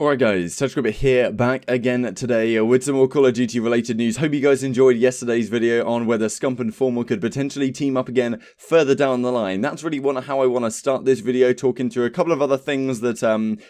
Alright guys, Touchgrip here, back again today with some more Call of Duty related news. Hope you guys enjoyed yesterday's video on whether Scump and Formal could potentially team up again further down the line. That's really how I want to start this video, talking through a couple of other things that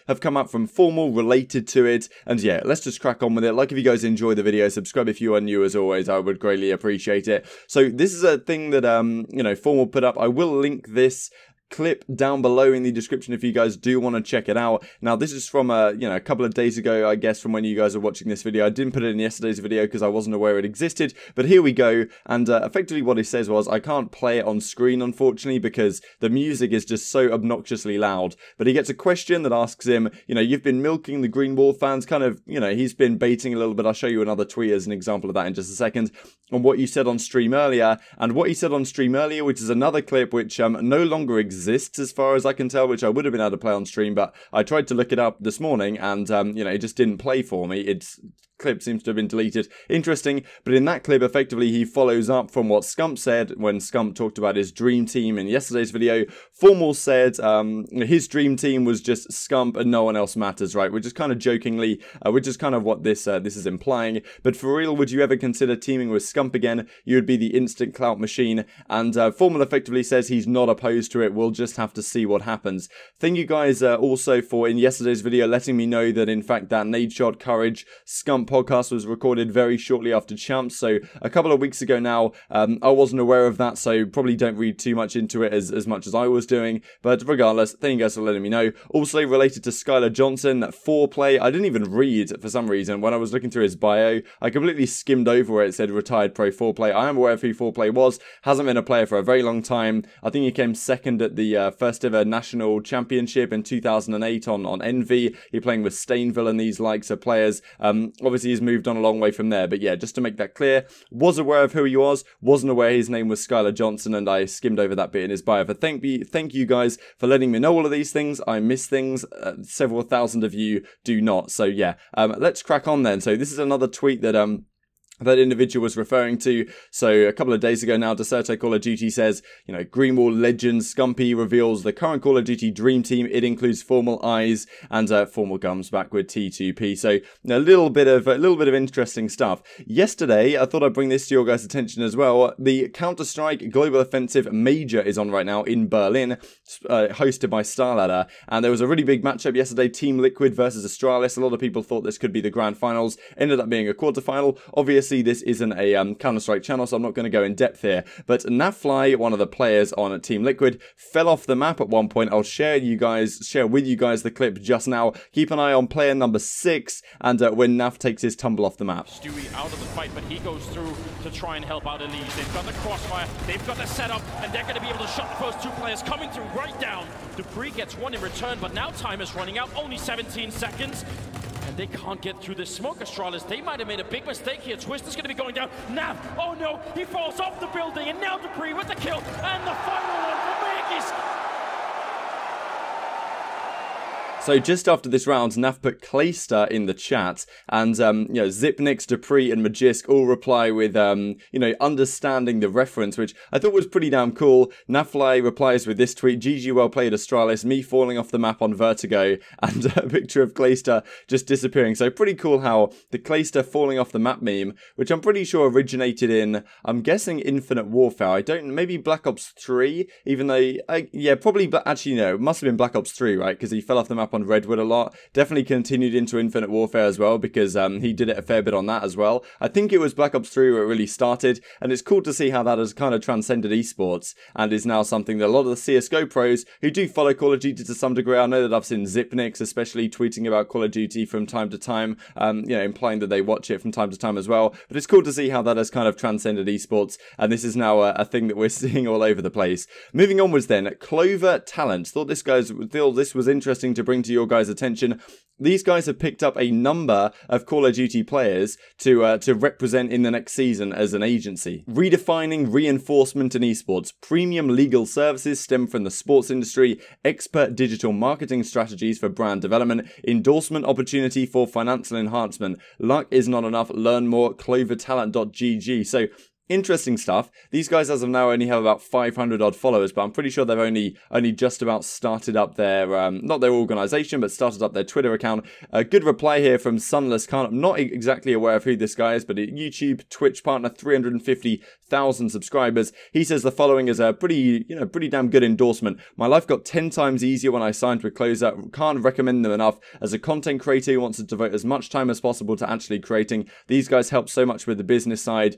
have come up from Formal related to it. And yeah, let's just crack on with it. Like if you guys enjoy the video, subscribe if you are new as always, I would greatly appreciate it. So this is a thing that, you know, Formal put up. I will link this clip down below in the description if you guys do want to check it out. Now this is from you know, a couple of days ago, I guess, from when you guys are watching this video. I didn't put it in yesterday's video because I wasn't aware it existed, but here we go. And effectively what he says was, I can't play it on screen unfortunately because the music is just so obnoxiously loud. But he gets a question that asks him, you know, you've been milking the Green Wall fans, kind of, you know, he's been baiting a little bit. I'll show you another tweet as an example of that in just a second, on what you said on stream earlier. And what he said on stream earlier, which is another clip which no longer exists as far as I can tell, which I would have been able to play on stream, but I tried to look it up this morning and you know, it just didn't play for me. It's clip seems to have been deleted. Interesting, but in that clip effectively he follows up from what Scump said when Scump talked about his dream team in yesterday's video. Formal said his dream team was just Scump and no one else matters, right? Which is kind of jokingly, which is kind of what this is implying. But for real, would you ever consider teaming with Scump again? You would be the instant clout machine. And Formal effectively says he's not opposed to it. We'll just have to see what happens. Thank you guys also for in yesterday's video letting me know that in fact that Nade Shot Courage Scump podcast was recorded very shortly after Champs, so a couple of weeks ago now. I wasn't aware of that, so probably don't read too much into it as much as I was doing, but regardless, thank you guys for letting me know. Also related to Skylar Johnson, 4play, I didn't even read for some reason when I was looking through his bio. I completely skimmed over where it said retired pro 4play. I am aware of who 4play was, hasn't been a player for a very long time. I think he came second at the first ever national championship in 2008 on Envy. He's playing with Stainville and these likes of players. Obviously he's moved on a long way from there, but yeah, just to make that clear, was aware of who he was, wasn't aware his name was Skylar Johnson, and I skimmed over that bit in his bio. But thank you guys for letting me know all of these things. I miss things, several thousand of you do not, so yeah, let's crack on then. So this is another tweet that that individual was referring to. So a couple of days ago now, Deserte Call of Duty says, you know, Greenwall legend Scumpy reveals the current Call of Duty dream team. It includes Formal Eyes, and Formal comes back with T2P. So a little bit of interesting stuff. Yesterday, I thought I'd bring this to your guys' attention as well. The Counter-Strike Global Offensive Major is on right now in Berlin, hosted by StarLadder, and there was a really big matchup yesterday. Team Liquid versus Astralis. A lot of people thought this could be the grand finals. Ended up being a quarterfinal. Obviously, this isn't a Counter-Strike channel, so I'm not going to go in depth here. But Nafly, one of the players on Team Liquid, fell off the map at one point. I'll share with you guys the clip just now. Keep an eye on player number 6, and when Naf takes his tumble off the map. Stewie out of the fight, but he goes through to try and help out Elise. They've got the crossfire, they've got the setup, and they're going to be able to shut the first 2 players coming through right down. Dupree gets 1 in return, but now time is running out, only 17 seconds. And they can't get through this smoke. Astralis, they might have made a big mistake here. Twist is going to be going down. Nav, oh no, he falls off the building, and now Dupree with the kill, and the final one for Magis. So just after this round, Naf put Clayster in the chat, and you know, Zipnix, Dupree, and Magisk all reply with you know, understanding the reference, which I thought was pretty damn cool. Nafly replies with this tweet: GG well played Astralis, me falling off the map on Vertigo, and a picture of Clayster just disappearing. So pretty cool how the Clayster falling off the map meme, which I'm pretty sure originated in, I'm guessing, Infinite Warfare. I don't, maybe Black Ops 3, even though, yeah, probably, but actually no, it must have been Black Ops 3, right? Because he fell off the map on Redwood a lot. Definitely continued into Infinite Warfare as well, because he did it a fair bit on that as well. I think it was Black Ops 3 where it really started, and it's cool to see how that has kind of transcended esports and is now something that a lot of the CSGO pros who do follow Call of Duty to some degree, I know that I've seen Zipnix especially tweeting about Call of Duty from time to time, you know, implying that they watch it from time to time as well. But it's cool to see how that has kind of transcended esports, and this is now a thing that we're seeing all over the place. Moving onwards then, Clover Talent. Thought this was interesting to bring to your guys' attention. These guys have picked up a number of Call of Duty players to represent in the next season as an agency. Redefining reinforcement in esports. Premium legal services stem from the sports industry. Expert digital marketing strategies for brand development. Endorsement opportunity for financial enhancement. Luck is not enough. Learn more. Clovertalent.gg. So Interesting stuff. These guys as of now only have about 500 odd followers, but I'm pretty sure they've only just about started up their, not their organization, but started up their Twitter account. A good reply here from Sunless Khan. I'm not exactly aware of who this guy is, but a YouTube Twitch partner, 350,000 subscribers. He says the following is a pretty damn good endorsement. My life got 10 times easier when I signed with Clover. Can't recommend them enough. As a content creator who wants to devote as much time as possible to actually creating, these guys help so much with the business side,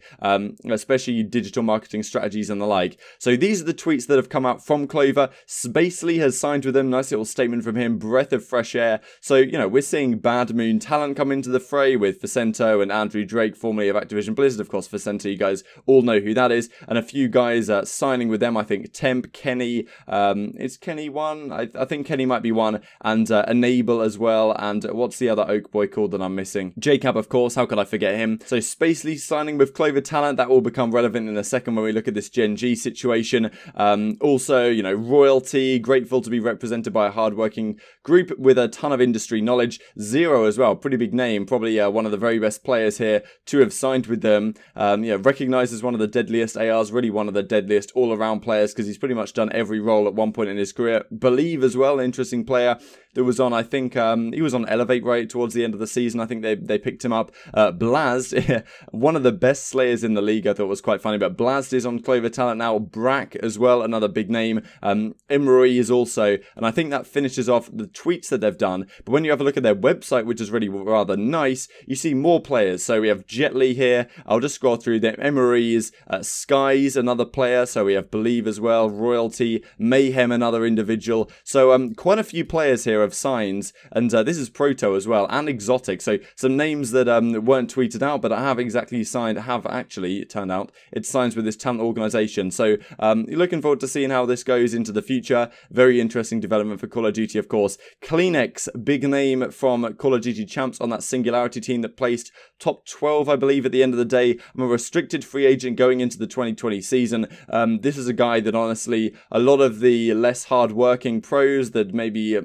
especially digital marketing strategies and the like. So these are the tweets that have come out from Clover. Spacely has signed with them. Nice little statement from him. Breath of fresh air. So, we're seeing Bad Moon Talent come into the fray with Vicento and Andrew Drake, formerly of Activision Blizzard. Of course, Vicento, you guys all know who that is. And a few guys signing with them. I think Temp, Kenny, is Kenny one? I think Kenny might be one. And Enable as well. And what's the other Oak boy called that I'm missing? JCab, of course. How could I forget him? So Spacely signing with Clover Talent. That will become relevant in a second when we look at this Gen.G situation. Also, Royalty, grateful to be represented by a hardworking group with a ton of industry knowledge. Zero as well, pretty big name, probably one of the very best players here to have signed with them. Recognized as one of the deadliest ARs, really one of the deadliest all-around players because he's pretty much done every role at one point in his career. Believe as well, interesting player that was on, I think, he was on Elevate right towards the end of the season. I think they picked him up. Blazd, one of the best slayers in the league, I thought was quite funny, but Blazd is on Clover Talent now. Brack as well, another big name. Imrui is also, and I think that finishes off the tweets that they've done. But when you have a look at their website, which is really rather nice, you see more players. So we have Jetly here. I'll just scroll through them. Emery's, Skies, another player. So we have Believe as well. Royalty, Mayhem, another individual. So quite a few players here of signs, and this is Proto as well, and Exotic. So some names that weren't tweeted out, but have actually, it turned out, it signs with this talent organization. So you're looking forward to seeing how this goes into the future. Very interesting development for Call of Duty, of course. Kleenex, big name from Call of Duty Champs on that Singularity team that placed top 12, I believe, at the end of the day. I'm a restricted free agent going into the 2020 season. This is a guy that honestly, a lot of the less hard-working pros that maybe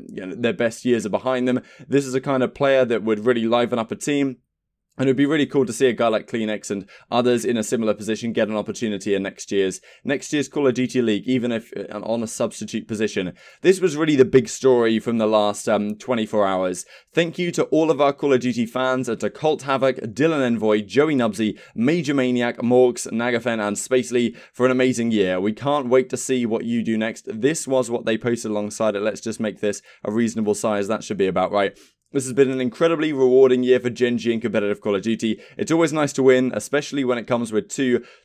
their best years are behind them, this is a kind of player that would really liven up a team. And it would be really cool to see a guy like Kleenex and others in a similar position get an opportunity in next year's Call of Duty League, even if on a substitute position. This was really the big story from the last 24 hours. Thank you to all of our Call of Duty fans, and to Colt Havoc, Dylan Envoy, Joey Nubsy, Major Maniac, Morgs, Nagafen, and Spacely for an amazing year. We can't wait to see what you do next. This was what they posted alongside it. Let's just make this a reasonable size. That should be about right. This has been an incredibly rewarding year for Gen.G in competitive Call of Duty. It's always nice to win, especially when it comes with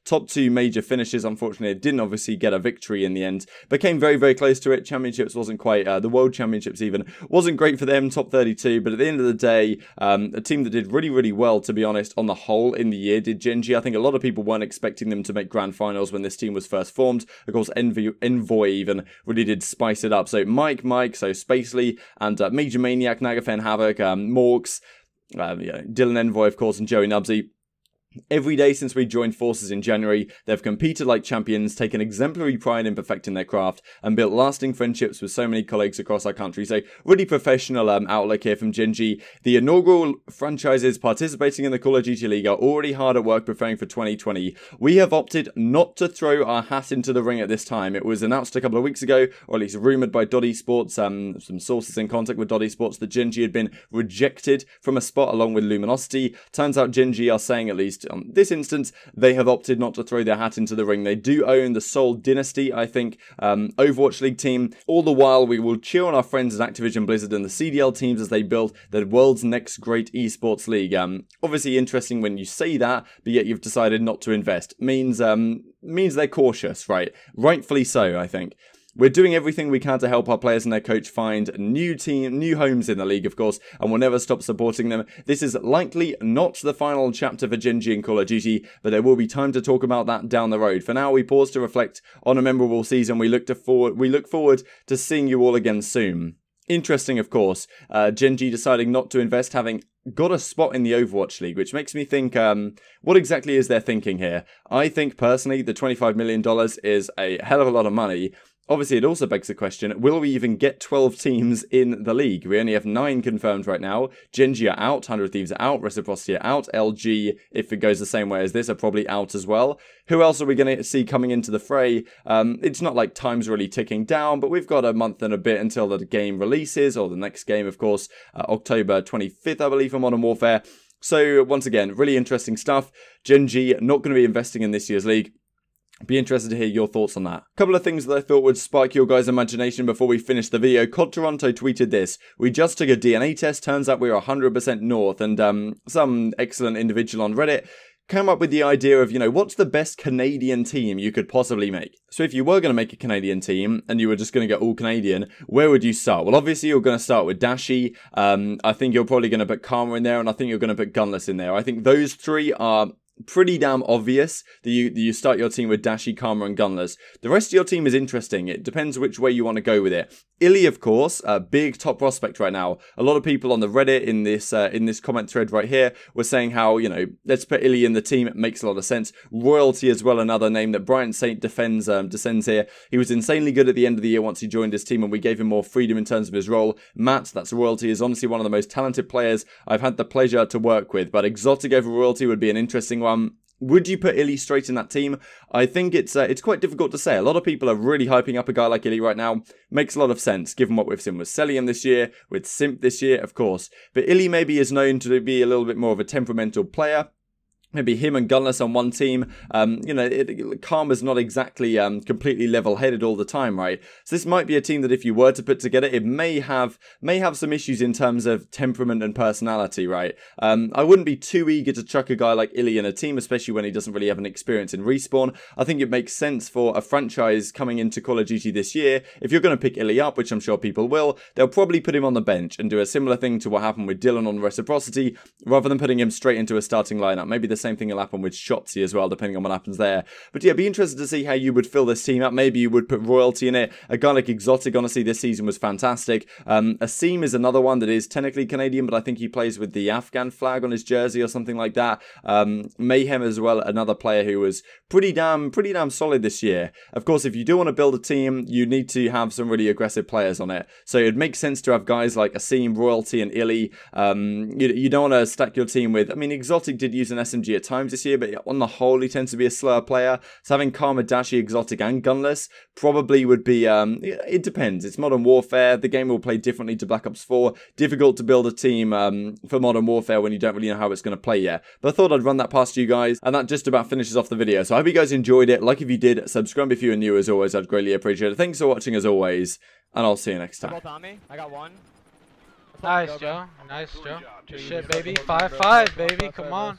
top two major finishes. Unfortunately, it didn't obviously get a victory in the end, but came very, very close to it. Championships wasn't quite, the World Championships even, wasn't great for them, top 32, but at the end of the day, a team that did really, really well, to be honest, on the whole in the year did Gen.G. I think a lot of people weren't expecting them to make grand finals when this team was first formed. Of course, Envoy even really did spice it up. So Mike, so Spacely, and Major Maniac, Nagafen, Havoc, Morgs, Dylan Envoy, of course, and Joey Nubsy. Every day since we joined forces in January, they've competed like champions, taken exemplary pride in perfecting their craft, and built lasting friendships with so many colleagues across our country. So, really professional outlook here from Gen.G. The inaugural franchises participating in the Call of Duty League are already hard at work preparing for 2020. We have opted not to throw our hat into the ring at this time. It was announced a couple of weeks ago, or at least rumoured by Dot Esports, some sources in contact with Dot Esports, that Gen.G had been rejected from a spot along with Luminosity. Turns out Gen.G are saying, at least on this instance, they have opted not to throw their hat into the ring. They do own the Seoul Dynasty, I think, Overwatch League team. All the while, we will cheer on our friends at Activision Blizzard and the CDL teams as they build the world's next great esports league. Obviously interesting when you say that, but yet you've decided not to invest. Means they're cautious, right? Rightfully so, I think. We're doing everything we can to help our players and their coach find new homes in the league, of course, and we'll never stop supporting them. This is likely not the final chapter for Gen.G in Call of Duty, but there will be time to talk about that down the road. For now, we pause to reflect on a memorable season. We look forward to seeing you all again soon. Interesting, of course, Gen.G deciding not to invest, having got a spot in the Overwatch League, which makes me think, what exactly is their thinking here? I think, personally, the $25 million is a hell of a lot of money. obviously it also begs the question, will we even get 12 teams in the league? We only have 9 confirmed right now. Gen.G are out, 100 Thieves are out, Reciprocity are out, LG, if it goes the same way as this, are probably out as well. Who else are we going to see coming into the fray? It's not like time's really ticking down, but we've got a month and a bit until the game releases, or the next game, of course, October 25th, I believe, for Modern Warfare. So, once again, really interesting stuff. Gen.G not going to be investing in this year's league. Be interested to hear your thoughts on that. A couple of things that I thought would spark your guys' imagination before we finish the video. CoD Toronto tweeted this. We just took a DNA test. Turns out we are 100% North. And some excellent individual on Reddit came up with the idea of, you know, what's the best Canadian team you could possibly make? So if you were going to make a Canadian team and you were just going to get all Canadian, where would you start? Well, obviously you're going to start with Dashi. I think you're probably going to put Karma in there, and I think you're going to put Gunless in there. I think those 3 are pretty damn obvious that you start your team with Dashi, Karma, and Gunless. The rest of your team is interesting. It depends which way you want to go with it. Illy, of course, a big top prospect right now. A lot of people on the Reddit in this comment thread right here were saying how, you know, let's put Illy in the team. It makes a lot of sense. Royalty as well, another name that Brian Saint descends here. He was insanely good at the end of the year once he joined his team, and we gave him more freedom in terms of his role. Matt, that's Royalty, is honestly one of the most talented players I've had the pleasure to work with, but Exotic over Royalty would be an interesting one. Would you put Illy straight in that team? I think it's quite difficult to say. A lot of people are really hyping up a guy like Illy right now. Makes a lot of sense, given what we've seen with Celium this year, with Simp this year, of course. But Illy maybe is known to be a little bit more of a temperamental player. Maybe him and Gunless on one team. You know, Karma's not exactly completely level-headed all the time, right? So this might be a team that if you were to put together, it may have some issues in terms of temperament and personality, right? I wouldn't be too eager to chuck a guy like Illy in a team, especially when he doesn't really have an experience in Respawn. I think it makes sense for a franchise coming into Call of Duty this year. If you're going to pick Illy up, which I'm sure people will, they'll probably put him on the bench and do a similar thing to what happened with Dylan on Reciprocity, rather than putting him straight into a starting lineup. Maybe the same thing will happen with Shotzi as well, depending on what happens there. But yeah, be interested to see how you would fill this team up. Maybe you would put Royalty in it. A guy like Exotic, honestly, this season was fantastic. Asim is another one that is technically Canadian, but I think he plays with the Afghan flag on his jersey or something like that. Mayhem as well, another player who was pretty damn solid this year. Of course, if you do want to build a team, you need to have some really aggressive players on it. So it makes sense to have guys like Asim, Royalty, and Illy. You don't want to stack your team with, I mean, Exotic did use an SMG at times this year, but on the whole, he tends to be a slower player. So having Karma, Dashi, Exotic, and Gunless probably would be, it depends. It's Modern Warfare. The game will play differently to Black Ops 4. Difficult to build a team for Modern Warfare when you don't really know how it's going to play yet. But I thought I'd run that past you guys, and that just about finishes off the video. So I hope you guys enjoyed it. Like if you did, subscribe if you are new as always. I'd greatly appreciate it. Thanks for watching as always, and I'll see you next time. I got one. Nice, Joe. Nice, Joe. Good shit, baby. 5-5, baby. Come on.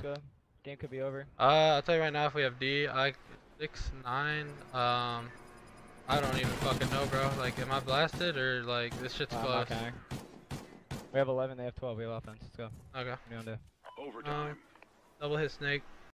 Game could be over. I'll tell you right now, if we have D, 6-9. I don't even fucking know, bro. Like, am I blasted or like this shit's close? We have 11, they have 12. We have offense. Let's go. Okay. What do you want to do? Double hit snake.